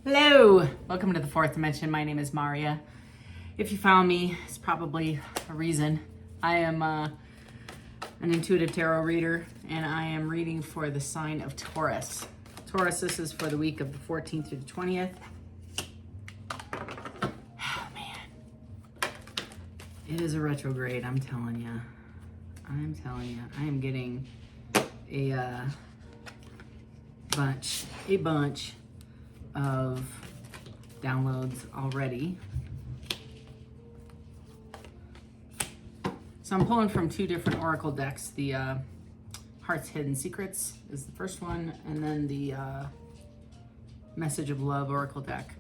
Hello, welcome to the fourth dimension. My name is Maria. If you found me, it's probably a reason. I am an intuitive tarot reader, and I am reading for the sign of Taurus. Taurus, this is for the week of the 14th through the 20th. Oh man, it is a retrograde, I'm telling you. I am getting a bunch of downloads already. So I'm pulling from two different oracle decks. The Heart's Hidden Secrets is the first one, and then the Message of Love oracle deck.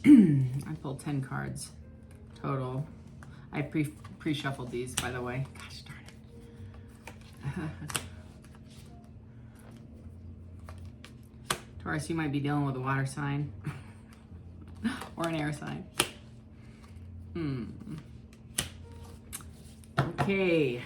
I pulled 10 cards total. I pre-shuffled these, by the way. Gosh darn it. Taurus, you might be dealing with a water sign or an air sign. Okay.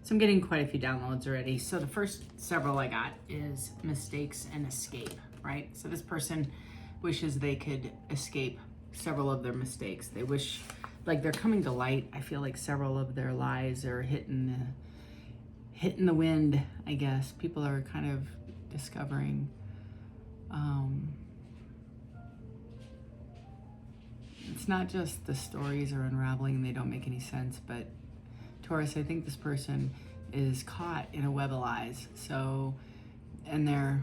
So I'm getting quite a few downloads already. So the first several I got is mistakes and escape, right? So this person wishes they could escape several of their mistakes. They wish, like, they're coming to light. I feel like several of their lies are hitting the wind, I guess. People are kind of discovering it's not just the stories are unraveling and they don't make any sense, but Taurus, I think this person is caught in a web of lies. So, and they're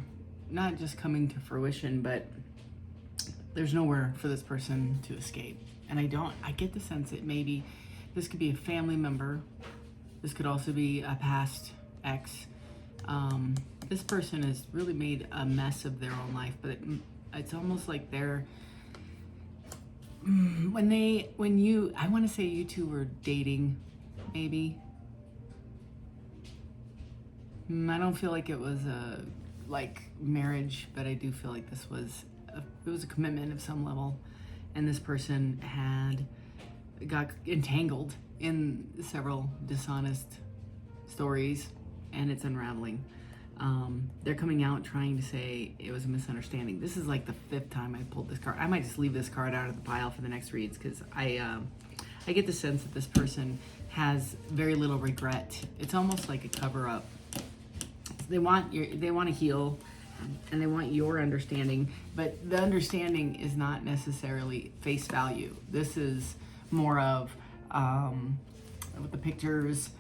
not just coming to fruition, but there's nowhere for this person to escape. And I get the sense that maybe this could be a family member. This could also be a past ex. This person has really made a mess of their own life, but it's almost like they're, I want to say you two were dating, maybe. I don't feel like it was a marriage, but I do feel like it was a commitment of some level, and this person got entangled in several dishonest stories, and it's unraveling. They're coming out trying to say it was a misunderstanding. This is like the fifth time I pulled this card. I might just leave this card out of the pile for the next reads, because I get the sense that this person has very little regret. It's almost like a cover-up. They want to heal, and they want your understanding, but the understanding is not necessarily face value. This is more of with the pictures.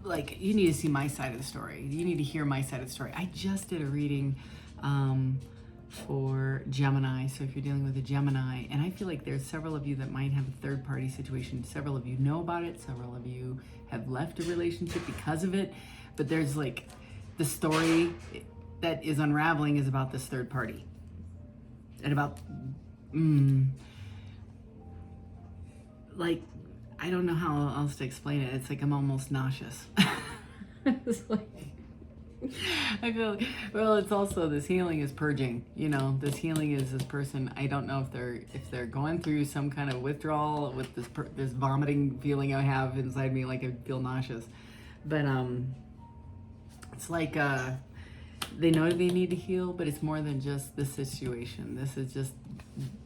Like, you need to see my side of the story. You need to hear my side of the story. I just did a reading for Gemini. So if you're dealing with a Gemini, and I feel like there's several of you that might have a third party situation. Several of you know about it. Several of you have left a relationship because of it. But there's like the story that is unraveling is about this third party. And about, like, I don't know how else to explain it. It's like I'm almost nauseous. It's like, I feel like, well, it's also this healing is purging. You know, this healing is this person. I don't know if they're going through some kind of withdrawal with this vomiting feeling I have inside me, like I feel nauseous. But it's like they know they need to heal, but it's more than just the situation. This is just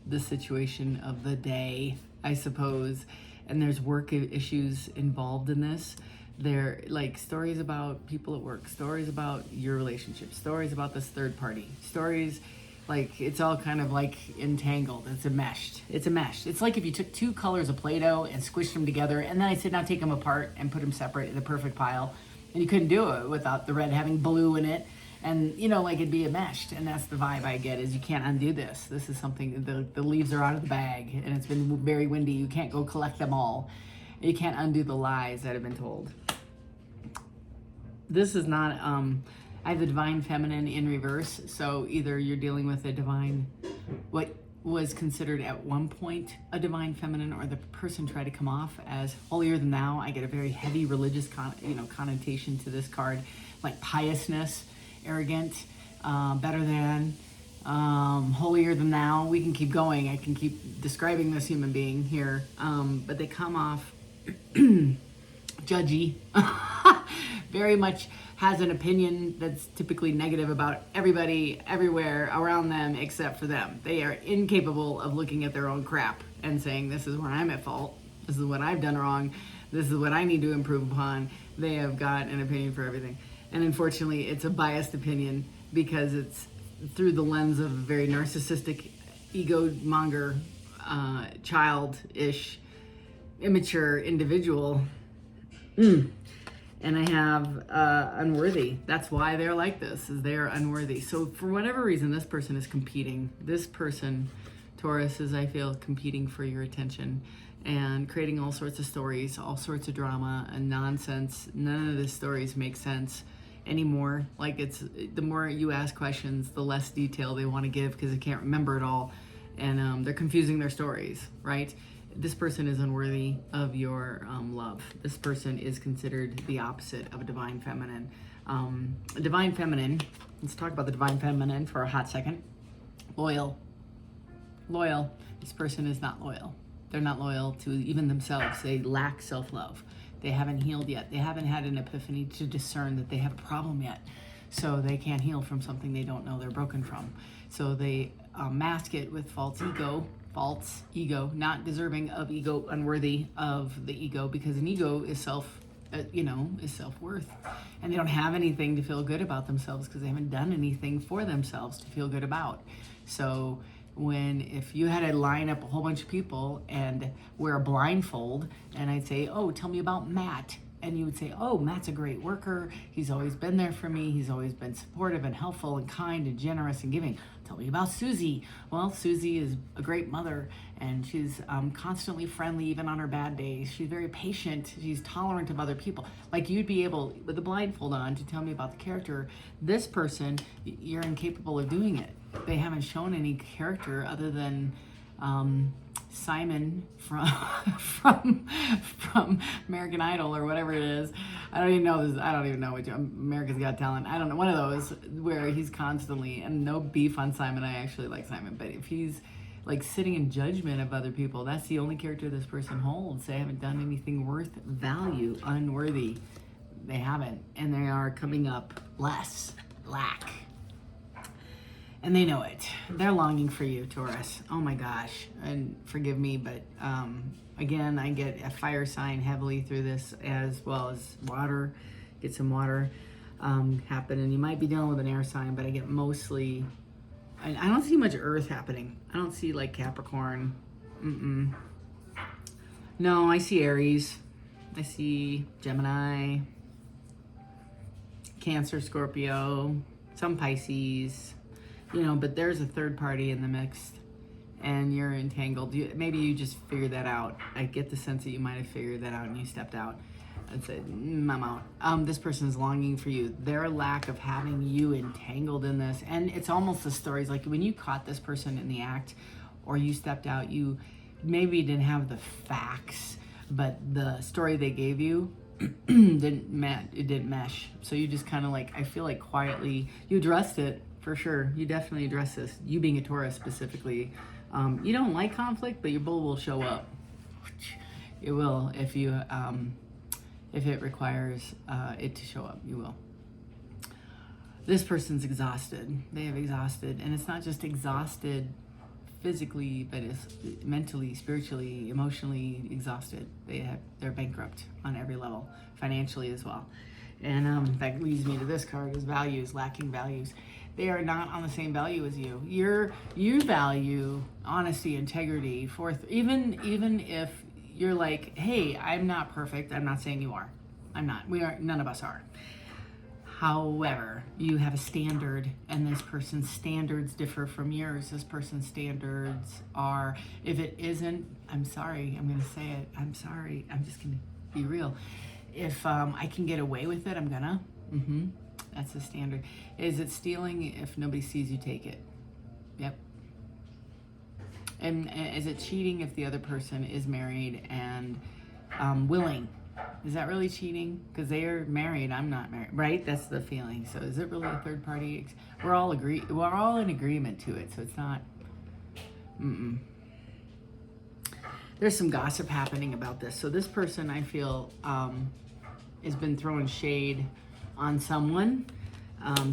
the situation of the day, I suppose. And there's work issues involved in this. They're like stories about people at work, stories about your relationship, stories about this third party, stories like it's all kind of like entangled. It's a mesh. It's like if you took two colors of Play-Doh and squished them together, and then I said, now take them apart and put them separate in a perfect pile. And you couldn't do it without the red having blue in it. And, you know, like it'd be enmeshed. And that's the vibe I get, is you can't undo this. This is something, the leaves are out of the bag, and it's been very windy. You can't go collect them all. You can't undo the lies that have been told. This is not, I have the divine feminine in reverse. So either you're dealing with a divine, what was considered at one point a divine feminine, or the person tried to come off as holier than thou. I get a very heavy religious connotation to this card, like piousness, arrogant, better than, holier than thou. We can keep going. I can keep describing this human being here, but they come off judgy, very much has an opinion that's typically negative about everybody, everywhere, around them, except for them. They are incapable of looking at their own crap and saying, this is where I'm at fault, this is what I've done wrong, this is what I need to improve upon. They have got an opinion for everything. And unfortunately, it's a biased opinion because it's through the lens of a very narcissistic, ego-monger, childish, immature individual. And I have unworthy. That's why they're like this, is they're unworthy. So for whatever reason, this person is competing. This person, Taurus, is, I feel, competing for your attention and creating all sorts of stories, all sorts of drama and nonsense. None of the stories make sense anymore. Like, it's the more you ask questions, the less detail they want to give because they can't remember it all. And they're confusing their stories, right? This person is unworthy of your love. This person is considered the opposite of a divine feminine. A divine feminine, let's talk about the divine feminine for a hot second. Loyal. Loyal. This person is not loyal. They're not loyal to even themselves. They lack self-love. They haven't healed yet. They haven't had an epiphany to discern that they have a problem yet. So they can't heal from something they don't know they're broken from. So they mask it with false ego, not deserving of ego, unworthy of the ego, because an ego is is self-worth, and they don't have anything to feel good about themselves because they haven't done anything for themselves to feel good about. So if you had to line up a whole bunch of people and wear a blindfold, and I'd say, oh, tell me about Matt, and you would say, oh, Matt's a great worker, he's always been there for me, he's always been supportive and helpful and kind and generous and giving. Tell me about Susie. Well, Susie is a great mother, and she's constantly friendly even on her bad days. She's very patient, she's tolerant of other people. Like, you'd be able, with the blindfold on, to tell me about the character. This person, you're incapable of doing it. They haven't shown any character other than Simon from American Idol or whatever it is. I don't even know this. I don't even know which America's Got Talent. I don't know, one of those where he's constantly, and no beef on Simon. I actually like Simon, but if he's like sitting in judgment of other people, that's the only character this person holds. They haven't done anything worth value, unworthy. They haven't, and they are coming up lack. And they know it. They're longing for you, Taurus. Oh my gosh. And forgive me, but again, I get a fire sign heavily through this, as well as water. Get some water happen. And you might be dealing with an air sign, but I get mostly, I don't see much earth happening. I don't see like Capricorn. No, I see Aries. I see Gemini, Cancer, Scorpio, some Pisces. But there's a third party in the mix, and you're entangled. Maybe you just figured that out. I get the sense that you might have figured that out and you stepped out and said, I'm out. This person is longing for you. Their lack of having you entangled in this, and it's almost the stories like when you caught this person in the act, or you stepped out, you maybe didn't have the facts, but the story they gave you didn't mesh. So you just kind of I feel like quietly, you addressed it. For sure, you definitely address this. You being a Taurus specifically, you don't like conflict, but your bull will show up. It will if it requires it to show up. You will. This person's exhausted. They have exhausted, and it's not just exhausted physically, but it's mentally, spiritually, emotionally exhausted. They're bankrupt on every level, financially as well. And that leads me to this card: is values, lacking values. They are not on the same value as you. You value honesty, integrity, even if you're like, hey, I'm not perfect. I'm not saying you are. I'm not. We are. None of us are. However, you have a standard, and this person's standards differ from yours. This person's standards are, if it isn't, I'm sorry. I'm going to say it. I'm sorry. I'm just going to be real. If I can get away with it, I'm gonna. That's the standard. Is it stealing? If nobody sees you take it. Yep. And is it cheating if the other person is married and willing? Is that really cheating? Because they are married, I'm not married, right? That's the feeling. So is it really a third party? We're all in agreement to it, so it's not. There's some gossip happening about this. So this person, I feel, has been throwing shade on someone,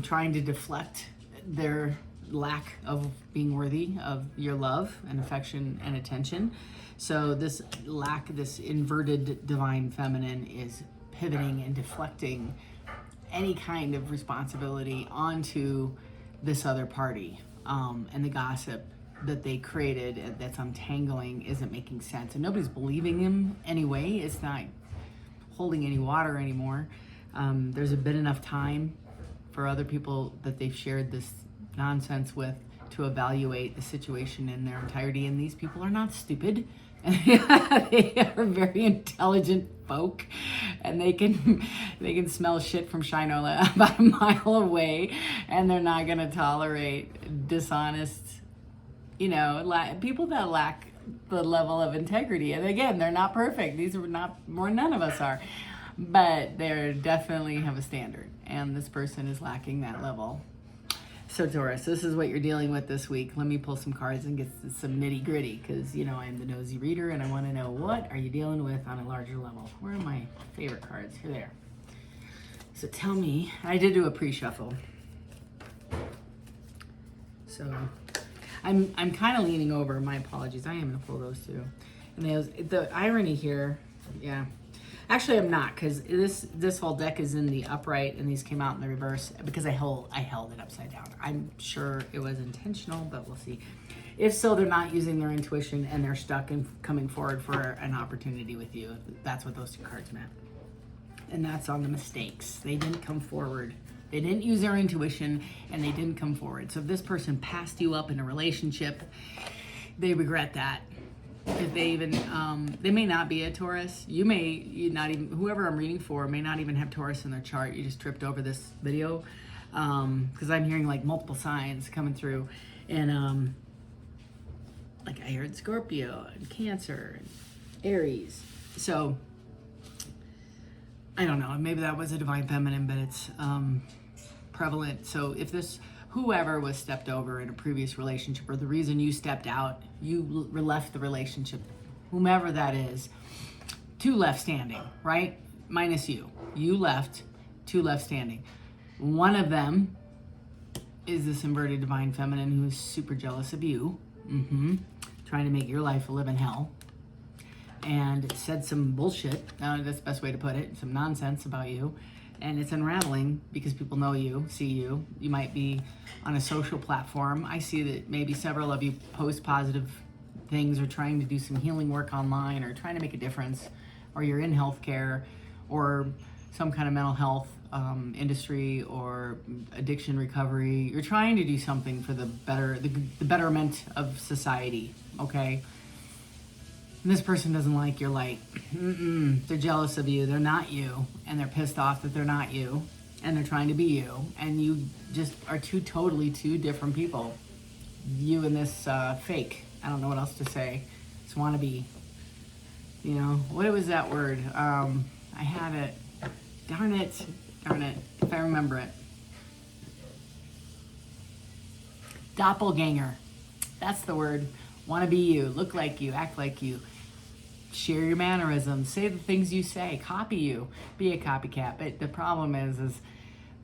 trying to deflect their lack of being worthy of your love and affection and attention. So this inverted divine feminine is pivoting and deflecting any kind of responsibility onto this other party. And the gossip that they created that's untangling isn't making sense. And nobody's believing him anyway. It's not holding any water anymore. There's been enough time for other people that they've shared this nonsense with to evaluate the situation in their entirety. And these people are not stupid. They are very intelligent folk, and they can smell shit from Shinola about a mile away, and they're not going to tolerate dishonest, people that lack the level of integrity. And again, they're not perfect. These are not, more none of us are, but they definitely have a standard, and this person is lacking that level. So Taurus, this is what you're dealing with this week. Let me pull some cards and get some nitty gritty, because I'm the nosy reader and I want to know, what are you dealing with on a larger level? Where are my favorite cards? Here they are. So tell me, I did do a pre-shuffle. So I'm kind of leaning over, my apologies. I am going to pull those too. And the irony here, yeah. Actually, I'm not, because this whole deck is in the upright, and these came out in the reverse because I held it upside down. I'm sure it was intentional, but we'll see. If so, they're not using their intuition, and they're stuck in coming forward for an opportunity with you. That's what those two cards meant. And that's on the mistakes. They didn't come forward. They didn't use their intuition, and they didn't come forward. So if this person passed you up in a relationship, they regret that. If they even, they may not be a Taurus. You not even, whoever I'm reading for may not even have Taurus in their chart. You just tripped over this video, because I'm hearing like multiple signs coming through, and like I heard Scorpio and Cancer and Aries. So I don't know. Maybe that was a divine feminine, but it's prevalent. So if whoever was stepped over in a previous relationship, or the reason you stepped out, you left the relationship, whomever that is, two left standing, right? Minus you. You left, two left standing. One of them is this inverted divine feminine who is super jealous of you, trying to make your life a living hell, and said some bullshit, that's the best way to put it, some nonsense about you. And it's unraveling because people know you, see you. You might be on a social platform. I see that maybe several of you post positive things, or trying to do some healing work online, or trying to make a difference, or you're in healthcare, or some kind of mental health industry, or addiction recovery. You're trying to do something for the betterment of society, okay? And this person doesn't like your light. They're jealous of you. They're not you. And they're pissed off that they're not you. And they're trying to be you. And you just are two different people. You and this fake. I don't know what else to say. It's wannabe. What was that word? I had it. Darn it. If I remember it. Doppelgänger. That's the word. Want to be you. Look like you. Act like you. Share your mannerisms, say the things you say, copy you, be a copycat. But the problem is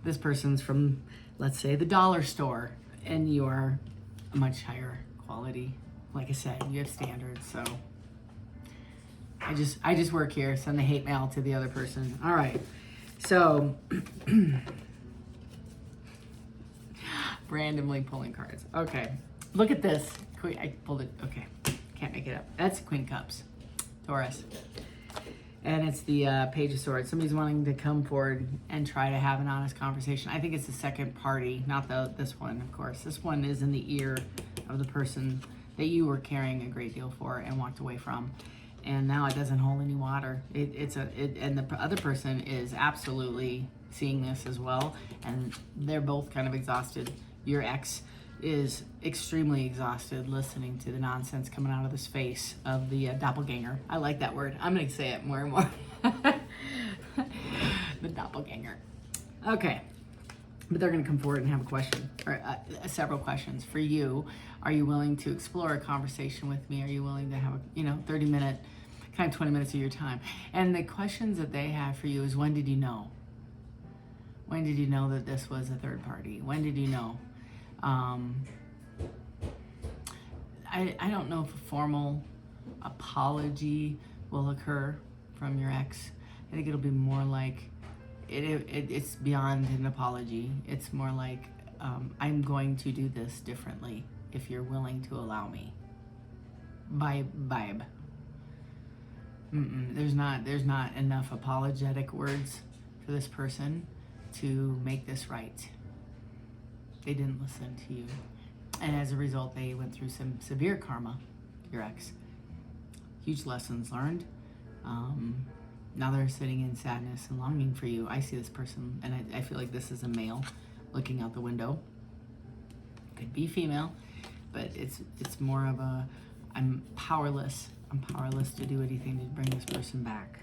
this person's from, let's say, the dollar store, and you are a much higher quality. Like I said, you have standards. So I just work here, send the hate mail to the other person. All right. So randomly pulling cards. Okay. Look at this. I pulled it. Okay. Can't make it up. That's Queen Cups. Taurus. And it's the Page of Swords. Somebody's wanting to come forward and try to have an honest conversation. I think it's the second party, not this one, of course. This one is in the ear of the person that you were caring a great deal for and walked away from. And now it doesn't hold any water. And the other person is absolutely seeing this as well. And they're both kind of exhausted. Your ex is extremely exhausted listening to the nonsense coming out of this face of the doppelganger. I like that word. I'm going to say it more and more. The doppelganger. Okay. But they're going to come forward and have a question, or several questions for you. Are you willing to explore a conversation with me? Are you willing to have a 30-minute, kind of 20 minutes of your time? And the questions that they have for you is, when did you know? When did you know that this was a third party? When did you know? I don't know if a formal apology will occur from your ex. I think it'll be more like, it's beyond an apology. It's more like, I'm going to do this differently if you're willing to allow me. Vibe. There's not enough apologetic words for this person to make this right. They didn't listen to you. And as a result, they went through some severe karma, your ex. Huge lessons learned. Now they're sitting in sadness and longing for you. I see this person, and I feel like this is a male looking out the window. Could be female, but it's more of a, I'm powerless. I'm powerless to do anything to bring this person back.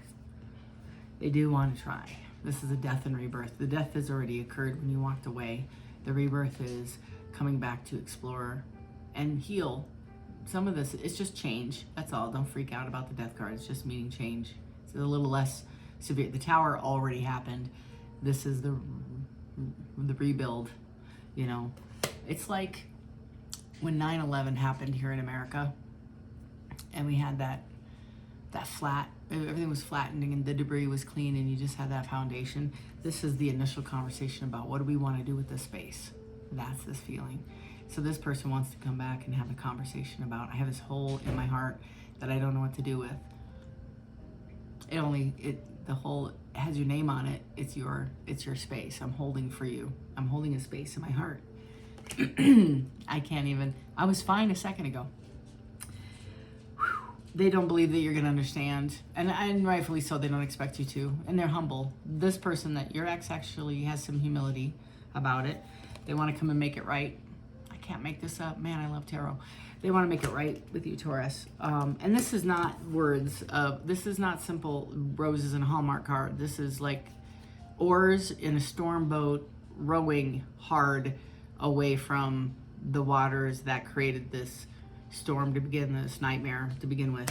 They do want to try. This is a death and rebirth. The death has already occurred when you walked away. The rebirth is coming back to explore and heal. Some of this, it's just change. That's all. Don't freak out about the death card. It's just meaning change. It's a little less severe. The tower already happened. This is the rebuild. It's like when 9/11 happened here in America, and we had that flat, everything was flattening and the debris was clean, and you just had that foundation. This is the initial conversation about, what do we want to do with this space? That's this feeling. So this person wants to come back and have a conversation about, I have this hole in my heart that I don't know what to do with. The hole has your name on it. It's your space. I'm holding for you. I'm holding a space in my heart. I was fine a second ago. They don't believe that you're going to understand, and rightfully so. They don't expect you to, and they're humble. This person, that your ex, actually has some humility about it. They want to come and make it right. I can't make this up. Man, I love tarot. They want to make it right with you, Taurus. And this is not words. This is not simple roses and a Hallmark card. This is like oars in a storm boat rowing hard away from the waters that created this storm to begin, this nightmare to begin with,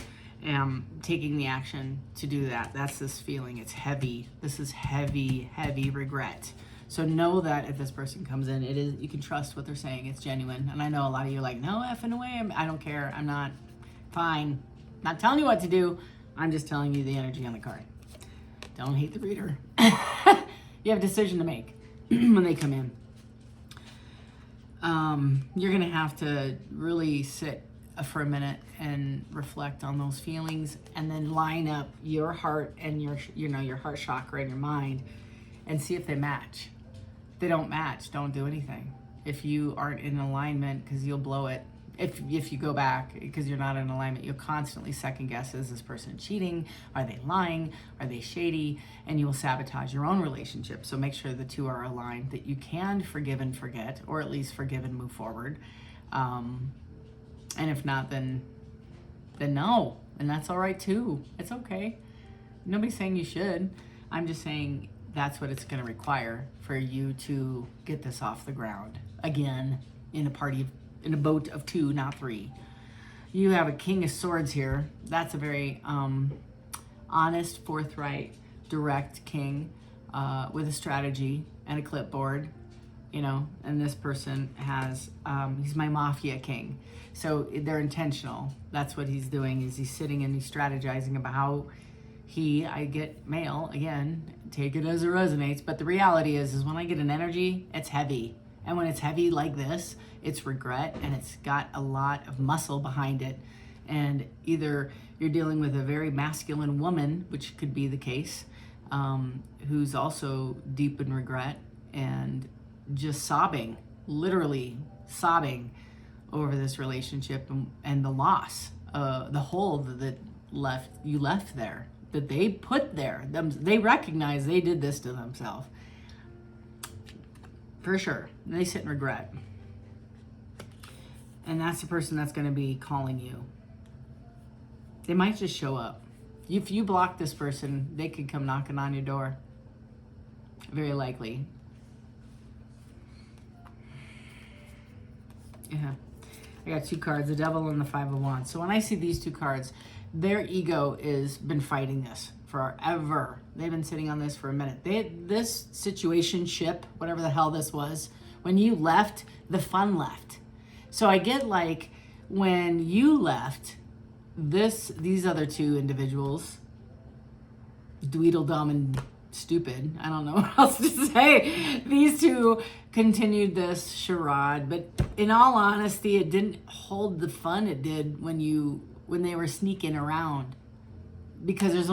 taking the action to do that. That's this feeling. It's heavy. This is heavy regret. So know that if this person comes in, you can trust what they're saying. It's genuine. And I know a lot of you are like, no effing way. I don't care. I'm not fine. Not telling you what to do. I'm just telling you the energy on the card. Don't hate the reader. You have a decision to make when they come in. You're going to have to really sit for a minute and reflect on those feelings, and then line up your heart and your heart chakra and your mind and see if they match. If they don't match, don't do anything. If you aren't in alignment, because you'll blow it. If you go back because you're not in alignment, you'll constantly second guess, is this person cheating? Are they lying? Are they shady? And you will sabotage your own relationship. So make sure the two are aligned, that you can forgive and forget, or at least forgive and move forward. And if not, then no. And that's all right too. It's okay. Nobody's saying you should. I'm just saying that's what it's going to require for you to get this off the ground again in a boat of two, not three. You have a King of Swords here. That's a very honest, forthright, direct king with a strategy and a clipboard, and this person has, he's my mafia king. So they're intentional. That's what he's doing, is he's sitting and he's strategizing about how I get mail, again, take it as it resonates, but the reality is when I get an energy, it's heavy. And when it's heavy like this, it's regret, and it's got a lot of muscle behind it. And either you're dealing with a very masculine woman, which could be the case, who's also deep in regret and just sobbing, literally sobbing over this relationship and the loss, the hole that you left there, that they put there. They recognize they did this to themselves. For sure. They sit in regret. And that's the person that's going to be calling you. They might just show up. If you block this person, they could come knocking on your door. Very likely. Yeah. I got 2 cards, the Devil and the Five of Wands. So when I see these 2 cards, their ego has been fighting this forever. They've been sitting on this for a minute. This situationship, whatever the hell this was, when you left, the fun left. So I get like, when you left, these other 2 individuals, dweedledum and stupid, I don't know what else to say, these 2 continued this charade, but in all honesty, it didn't hold the fun it did when they were sneaking around, because it's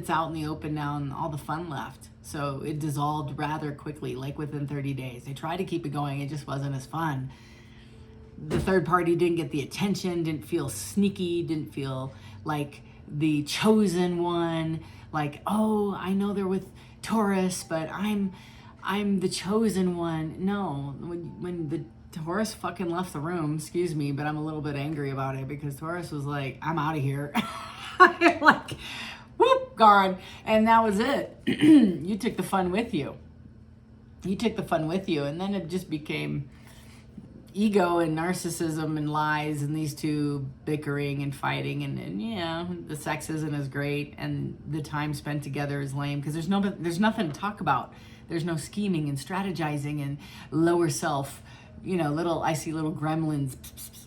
out in the open now and all the fun left. So it dissolved rather quickly, like within 30 days. They tried to keep it going, it just wasn't as fun. The third party didn't get the attention, didn't feel sneaky, didn't feel like the chosen one, like, oh, I know they're with Taurus, but I'm the chosen one. No, when the Taurus fucking left the room, excuse me, but I'm a little bit angry about it, because Taurus was like, I'm out of here. Like, whoop, guard. And that was it. You took the fun with you. You took the fun with you. And then it just became ego and narcissism and lies, and these 2 bickering and fighting, and yeah, the sex isn't as great, and the time spent together is lame, because there's nothing to talk about. There's no scheming and strategizing and lower self, I see little gremlins,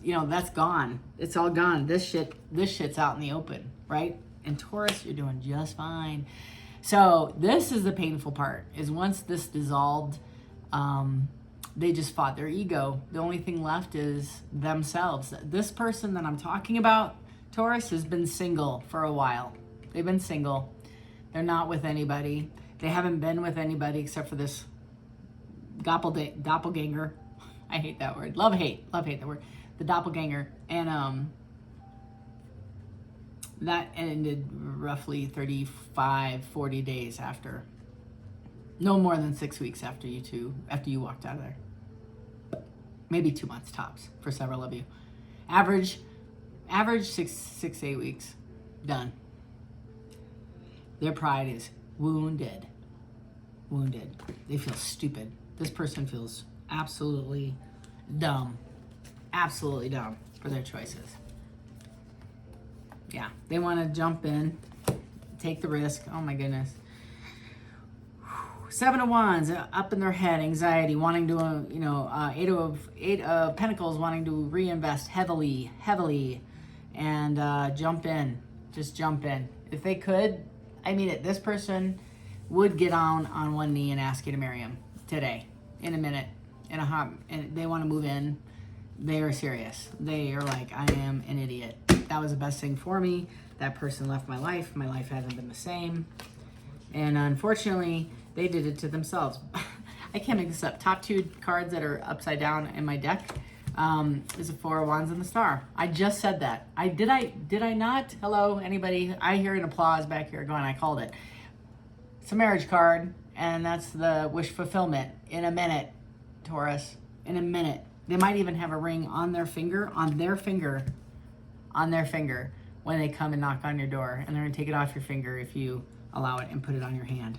that's gone. It's all gone. This shit's out in the open, right? And Taurus, you're doing just fine. So this is the painful part, is once this dissolved, they just fought their ego. The only thing left is themselves. This person that I'm talking about, Taurus, has been single for a while. They've been single. They're not with anybody. They haven't been with anybody except for this doppelganger. I hate that word. Love, hate the word. The doppelganger. And that ended roughly 35, 40 days after. No more than 6 weeks after you walked out of there. Maybe 2 months tops for several of you. Average 6-8 weeks. Done. Their pride is wounded. They feel stupid. This person feels absolutely dumb for their choices. Yeah, they want to jump in, take the risk. Oh my goodness. 7 of Wands, up in their head, anxiety, wanting to, 8 of Pentacles, wanting to reinvest heavily, and jump in. Just jump in. If they could, I mean it, this person would get on one knee and ask you to marry him today, in a minute, and they want to move in. They are serious. They are like, I am an idiot. That was the best thing for me. That person left my life. My life hasn't been the same. And unfortunately, they did it to themselves. I can't make this up. Top 2 cards that are upside down in my deck is a 4 of Wands and the Star. I just said that. Did I not? Hello, anybody? I hear an applause back here going, I called it. It's a marriage card, and that's the wish fulfillment. In a minute, Taurus. In a minute. They might even have a ring on their finger, when they come and knock on your door. And they're going to take it off your finger if you allow it and put it on your hand.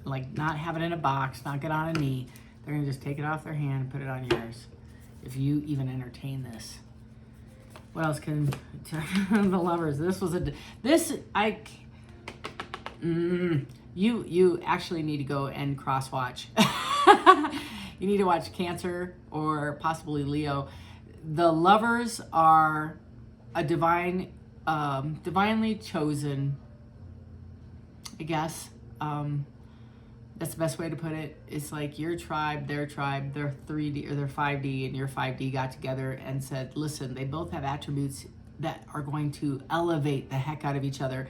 Like, not have it in a box, not get on a knee. They're going to just take it off their hand and put it on yours. If you even entertain this. What else can... the Lovers. You actually need to go and cross-watch. You need to watch Cancer or possibly Leo. The Lovers are a divinely chosen, I guess. That's the best way to put it. It's like your tribe, their 3D or their 5D and your 5D got together and said, listen, they both have attributes that are going to elevate the heck out of each other,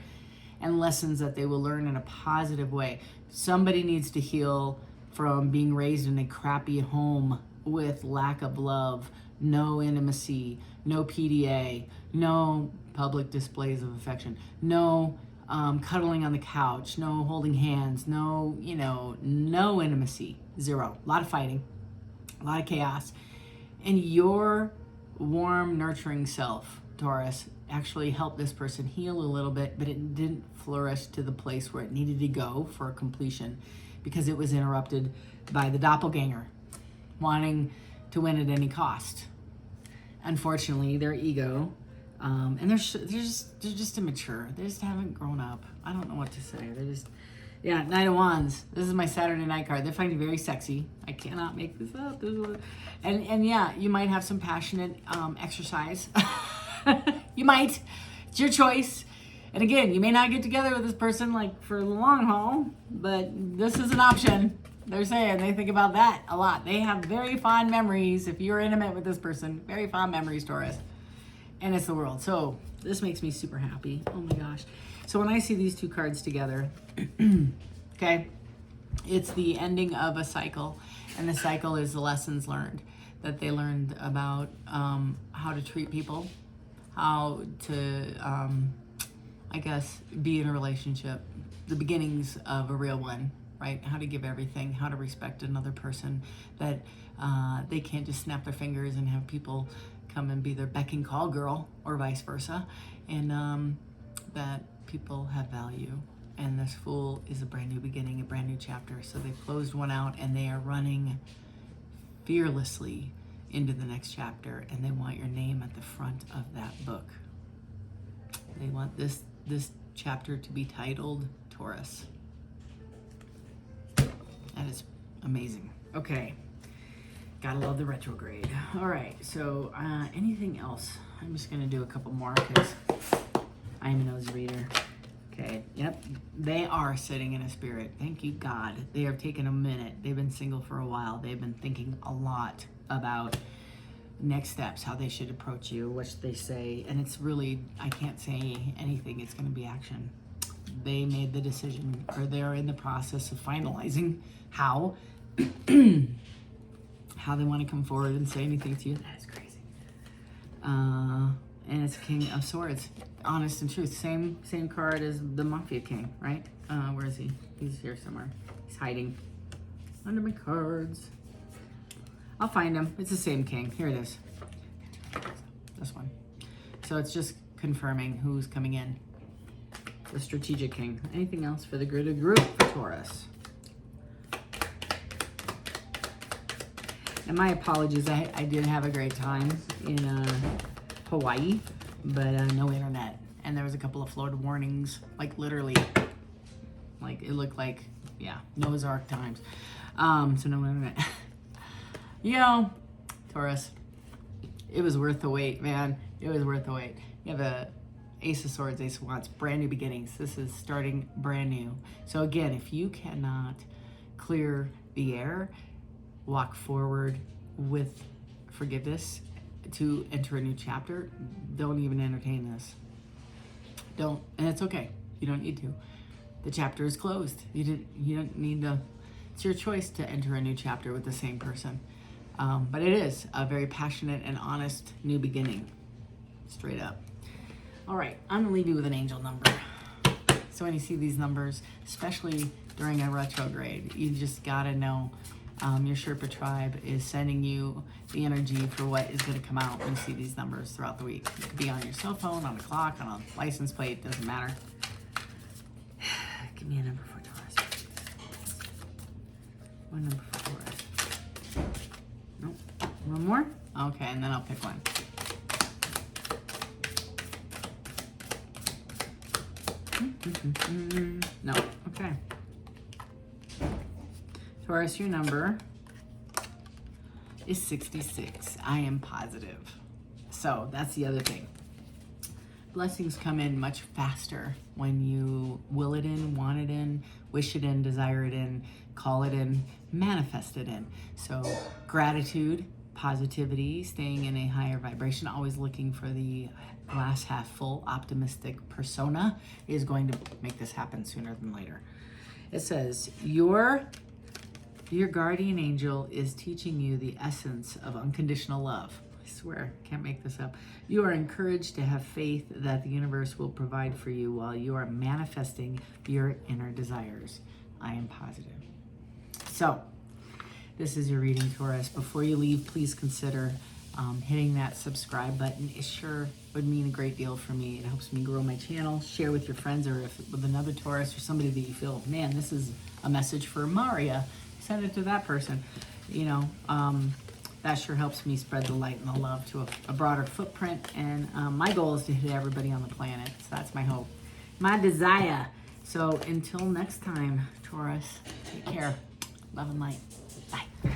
and lessons that they will learn in a positive way. Somebody needs to heal from being raised in a crappy home with lack of love, no intimacy, no PDA, no public displays of affection, no cuddling on the couch, no holding hands, no intimacy, 0. A lot of fighting. a lot of chaos. And your warm, nurturing self, Taurus, actually helped this person heal a little bit, but it didn't flourish to the place where it needed to go for completion because it was interrupted by the doppelganger wanting to win at any cost. Unfortunately, their ego, and they're just immature. They just haven't grown up. I don't know what to say. They're just, yeah, Knight of Wands. This is my Saturday night card. They find you very sexy. I cannot make this up. And yeah, you might have some passionate exercise. You might. It's your choice. And again, you may not get together with this person like for the long haul, but this is an option. They're saying they think about that a lot. They have very fond memories. If you're intimate with this person, very fond memories, Taurus. And it's the world. So this makes me super happy. Oh my gosh. So when I see these two cards together, okay, it's the ending of a cycle. And the cycle is the lessons learned that they learned about how to treat people, how to, I guess, be in a relationship, the beginnings of a real one, right? How to give everything, how to respect another person, that they can't just snap their fingers and have people come and be their beck and call girl or vice versa. And that people have value. And this Fool is a brand new beginning, a brand new chapter. So they've closed one out and they are running fearlessly into the next chapter, and they want your name at the front of that book. They want this chapter to be titled Taurus. That is amazing. Okay, gotta love the retrograde. All right, so anything else? I'm just gonna do a couple more because I'm a nose reader. Okay, yep, they are sitting in a spirit. Thank you, God. They have taken a minute. They've been single for a while. They've been thinking a lot about next steps, how they should approach you, what should they say. And it's really, I can't say anything. It's going to be action. They made the decision, or they're in the process of finalizing how how they want to come forward and say anything to you. That is crazy. And it's King of Swords. Honest and truth. Same card as the Mafia King, right? Where is he? He's here somewhere. He's hiding under my cards. I'll find him. It's the same king. Here it is. This one. So it's just confirming who's coming in. The strategic king. Anything else for the gridded group for Taurus? And my apologies. I did have a great time in Hawaii, but no internet. And there was a couple of flood warnings. Like literally. Like it looked like, yeah, Noah's Ark times. So no internet. You know, Taurus, it was worth the wait, man. It was worth the wait. You have a Ace of Swords, Ace of Wands, brand new beginnings. This is starting brand new. So again, if you cannot clear the air, walk forward with forgiveness to enter a new chapter, don't even entertain this. Don't, and it's okay. You don't need to. The chapter is closed. You don't need to. It's your choice to enter a new chapter with the same person. But it is a very passionate and honest new beginning. Straight up. All right, I'm gonna leave you with an angel number. So when you see these numbers, especially during a retrograde, you just gotta know your Sherpa tribe is sending you the energy for what is gonna come out when you see these numbers throughout the week. It could be on your cell phone, on a clock, on a license plate, doesn't matter. Give me a number for Taurus. One number for Taurus. Nope. One more? Okay, and then I'll pick one. No. Okay. Taurus, your number is 66. I am positive. So that's the other thing. Blessings come in much faster when you will it in, want it in, wish it in, desire it in, call it in, manifest it in. So gratitude, positivity, staying in a higher vibration, always looking for the glass half full, optimistic persona is going to make this happen sooner than later. It says, your guardian angel is teaching you the essence of unconditional love. I swear, can't make this up. You are encouraged to have faith that the universe will provide for you while you are manifesting your inner desires. I am positive. So, this is your reading, Taurus. Before you leave, please consider hitting that subscribe button. It sure would mean a great deal for me. It helps me grow my channel. Share with your friends, or if with another Taurus or somebody that you feel, man, this is a message for Maria. Send it to that person. You know, that sure helps me spread the light and the love to a broader footprint. And my goal is to hit everybody on the planet. So that's my hope, my desire. So until next time, Taurus, take care. Love and light. Bye.